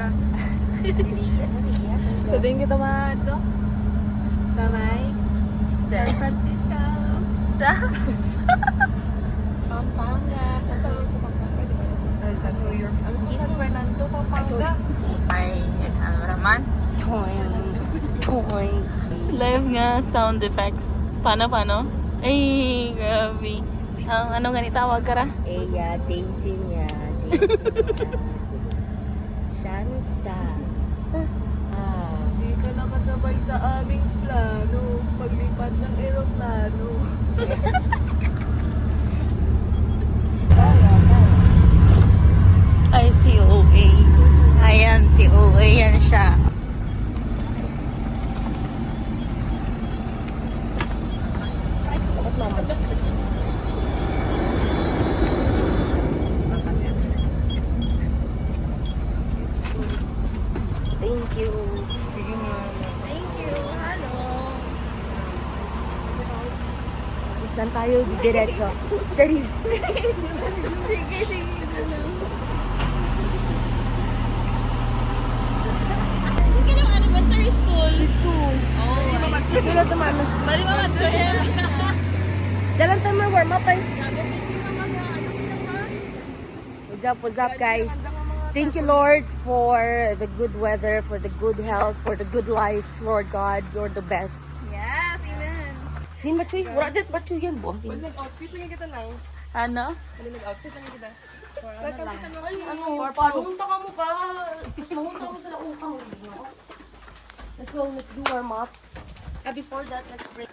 camera. So, din kita mga ito. Sa may San Francisco. Sa Pampanga. San Francisco, Pampanga, di ba? Sa New York. Ano po, San Fernando, Pampanga. Ay, ano naman? Toy. Live nga sound effects. Paano? Ay, grabe. Ano nga ni tawag ka ra? Dancing niya. Sansa. Hindi ka nakasabay sa aming plano. Paglipad ng eroplano. Ay, si OA. Ayan, si OA yan siya. Thank you. Thank you. Hello. Saan tayo diretso? Charis. Sige. Hindi yung elementary school. Ito. Dito naman. Bali ba matsuhin? Dalan tayo warm up ay. What's up guys? Thank you Lord for the good weather, for the good health, for the good life. Lord God, you're the best. Yes, amen. Din ba chuy? Wala dit ba chuy yan bo? Bali nag-outfit lang kita lang. Ano? Bali nag-outfit lang kita. Ano? Parunta ka mo pa. Parunta ka mo sa laong ka. Let's go, let's do warm up. Before that, let's break.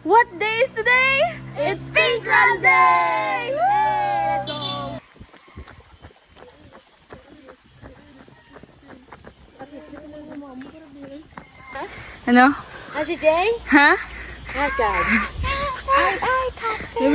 What day is today? It's Pink Run Day! Let's go! Ano? Ashley Jay? Ha? Hi, God. Ay, Captain.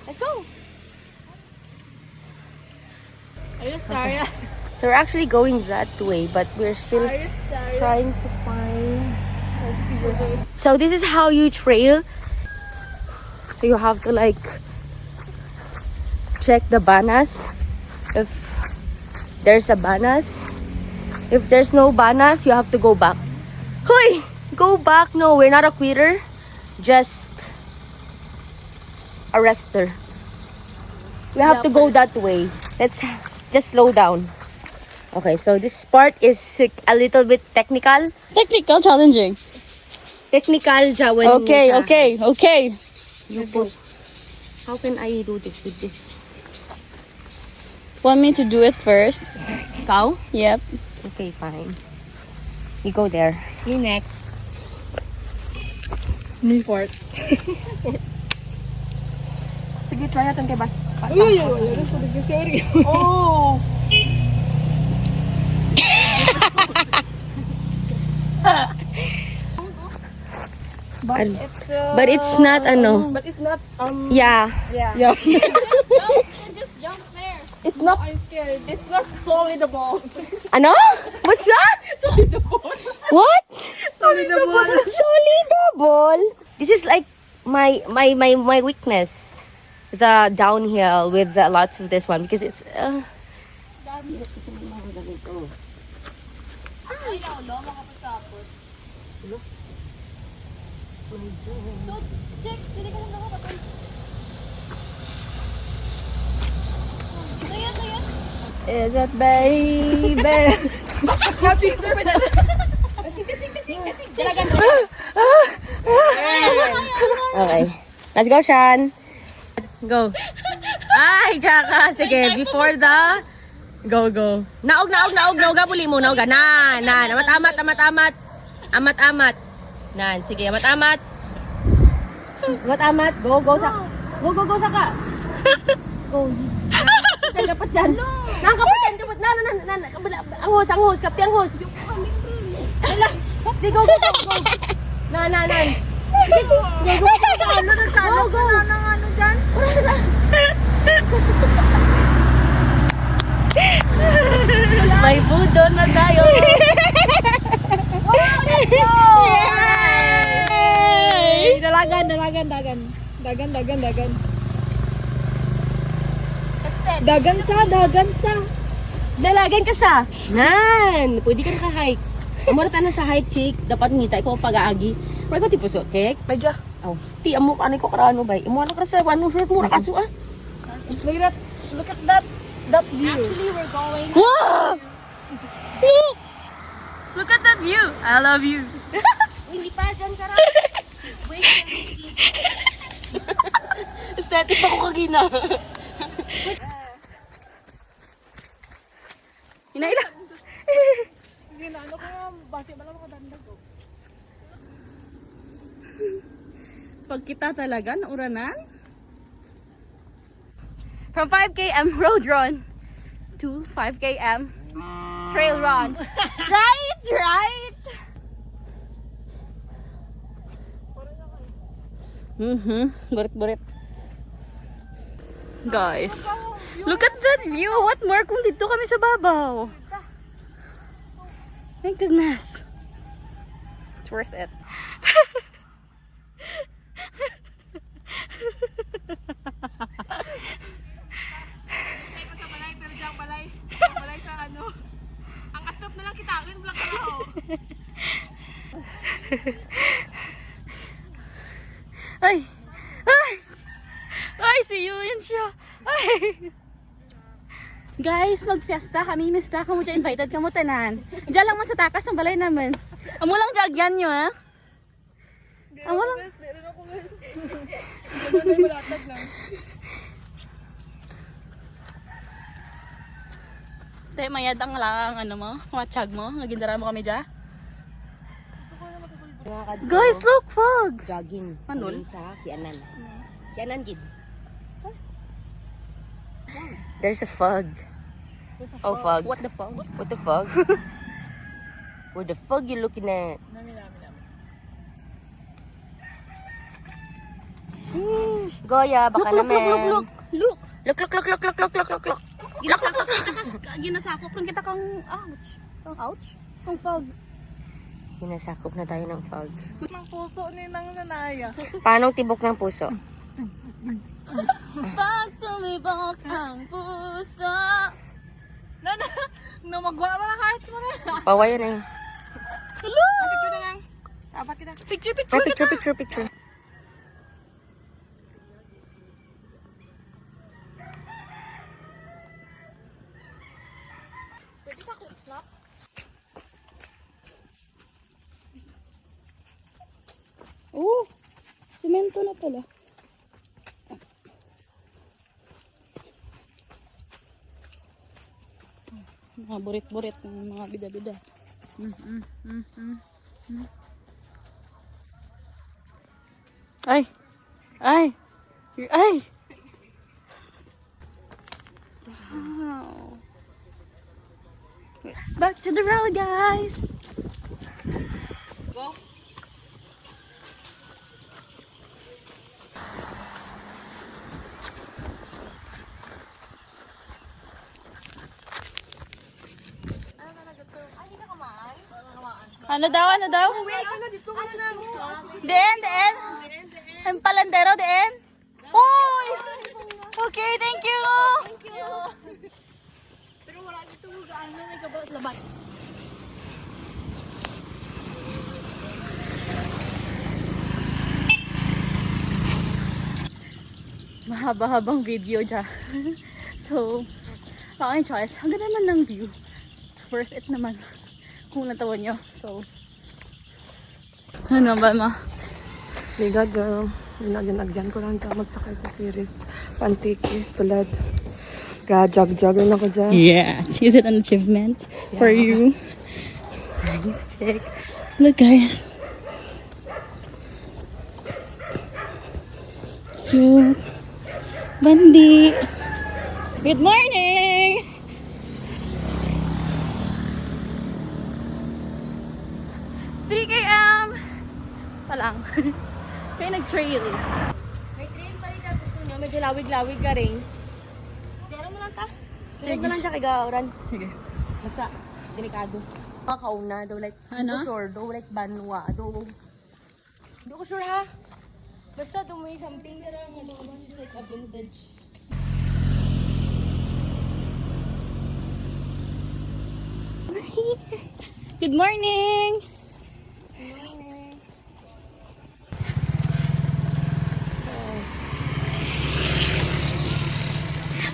Let's go. Are you sorry? So we're actually going that way, but we're still Are you sorry? trying to find. So this is how you trail. So you have to like check the banas. If there's a banas, if there's no banas, you have to go back. Hoy, go back. No, we're not a quitter. Just a rester. We have to go that way. Let's just slow down. Okay, so this part is a little bit technical. Technical challenging. Technical Jawan. Okay. You put. How can I do this with this? Want me to do it first? Cow? Yep. Okay, fine. You go there. Me next. Me farts. Sige, try natin kay Bas. Oh! But it's not ano. But it's not, Yeah. yeah. Just jump there. It's not. I'm scared. It's not solidable. Ano? What's that? Solidable. What? Solidable. Solidable. This is like my weakness. The downhill with lots of this one because it's. Is it baby? Okay. Let's go, Shan. Go. Ay, Jaka. Sige, before the... Go, go. Naog. Puli mo. Naog. Nan. Amat. Amat. Nan. Sige, amat. Amat. Go, sa ka. Go. Dapat dyan. Nakakapat dyan. Ang hose. Kapti ang hose. Sige, go. Nan. Go. May food doon na tayo. Yay! Dalagan. Dagan sa. Dalagan ka sa. Nan. Pwede ka naka-hike. Umurata na sa hike, chick. Dapat ngita ko pag-aagi. Pwede ko tipuso, chick. Medya. Oh, ti amo ano ko karano bay. Imo ano ka sa one shirt mura kaso ah. Look at that view. Actually, we're going. Wow! Look at that view. I love you. Hindi pa dyan ka ra. Wait till we sleep. Aesthetic ako kagina. Inaila. Ginano ko nga, base ba lang ako dandag ko. Pag kita talaga nauranan. From 5 km road run to 5 km trail run. Right. Burit. Guys, look at that view. What more kung dito kami sa babaw? My goodness. It's worth it. Balay sa ano. Ang atop na lang kitawin, wala ka raw. Ay, si Yun siya. Ay. Guys, mag-fiesta kami. Mista ka mo dyan. Invited ka mo tanan. Diyan lang man sa takas ng balay naman. Amo lang jagyan nyo, ha? Amo lang. Tay, mayadang lang ano mo, matchag mo. Nagindara mo kami dyan. Guys, look, fog. Jogging. Manol? Sa Kianan. Kianan, gid. There's a fog. Oh, fog. What the fog? What the fog? What the fog you looking at? Sheesh. Goya, baka naman. Look. Look. Ginasakop lang kita kang ouch. Kang fog. Pinasakop na tayo ng fog. Ng puso ni nang nanaya. Paano tibok ng puso? Pag tumibok ang puso. No, magwa mo ng heart mo na. Pawaya na yun. Picture na lang. Dapat kita. Picture. Picture. Pwede ka clip snap? Semento na pala. Mga burit-burit ng mga bida-bida. Ay! Wow. Back to the road, guys! Go. Ano daw? Dito ka na lang. Deen. Ang palandero, deen. Uy! Okay, thank you! Pero wala dito ano, may kabot labat. Mahaba-habang video dyan. So, Wala kang choice. Ang ganda naman ng view. Worth it naman. Kung natawan nyo. So, ano ba ma? Liga, girl. Ginagyan ko lang dyan magsakay sa series. Pantiki, tulad. Jog-jogger na ko dyan. Yeah. Is it an achievement for you? Nice check. Look guys. Cute. Bandi. Good morning! 3 km pa lang. Kaya nag-trail. May trail pa rin ka gusto nyo. Medyo lawig-lawig ka rin. Pero mo lang ta. Sunod na lang dyan kay Gauran. Sige. Basta, delikado. Mga kauna, daw like, Ano? Hindi ko sure, daw like banwa, daw. Hindi ko sure ha. Basta daw may something na lang, ano, is like a vintage. Good morning!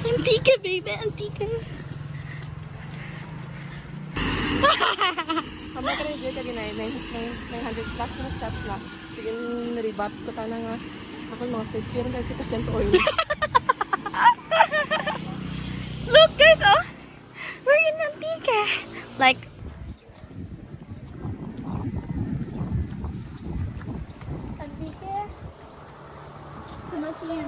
Antika, baby! Antika! Kami ka rin dito ginay, 900 plus na steps lang. Sige, naribat ko tana nga. Ako mga face care kasi kasent oil. Look guys, oh! We're in Antica! Like, Antica? Sumasin.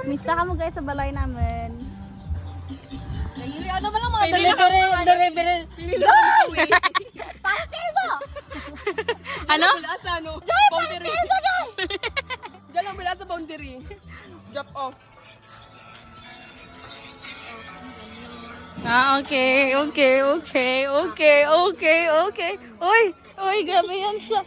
Mista ka mo guys sa balay namin. Ano ba lang mga delivery? Ano? Bila sa ano? Boundary. Diyan lang bila sa boundary. Drop off. Ah, okay. Uy, grabe yan siya.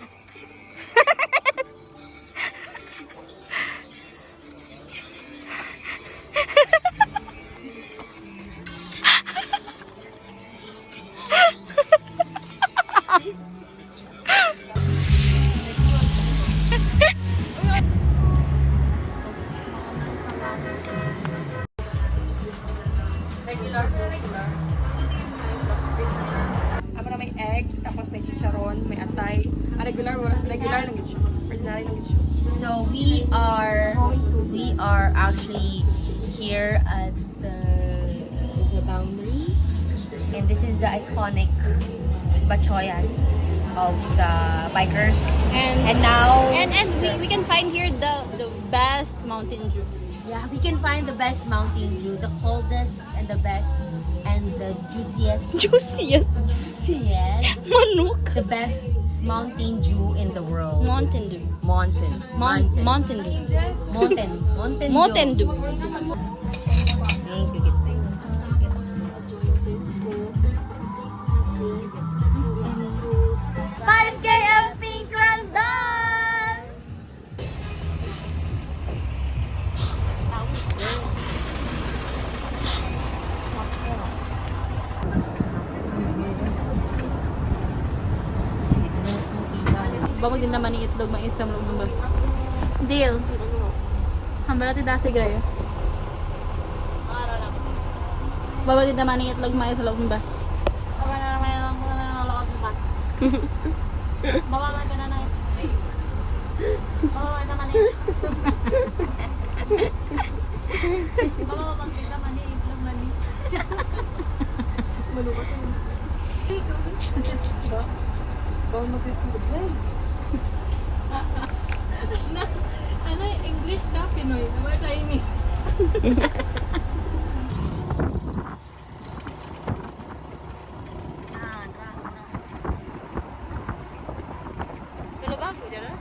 Regular. Amo na may egg, tapos may chicharon, may atay. Regular lang yun siya. Ordinary lang yun siya. So we are actually here at the boundary, and this is the iconic Bachoyan of the bikers. And now And we can find here the best Mountain Dew. yeah, we can find the best Mountain Dew, the coldest and the best and the juiciest, Juiciest. Manok. the best Mountain Dew in the world. Mountain Dew. Mountain Dew. Mountain Dew. Thank you, Gitay. 5 km pink run done! Bawag din naman yung itlog, may isang loob ng bus. Deal. Hambala ti dasi grayo. Bawag din naman yung itlog, may isang loob ng bus. Bawal magtutulog. Ano English ka? Pinoy? Ano Chinese? Pero bago dyan ah?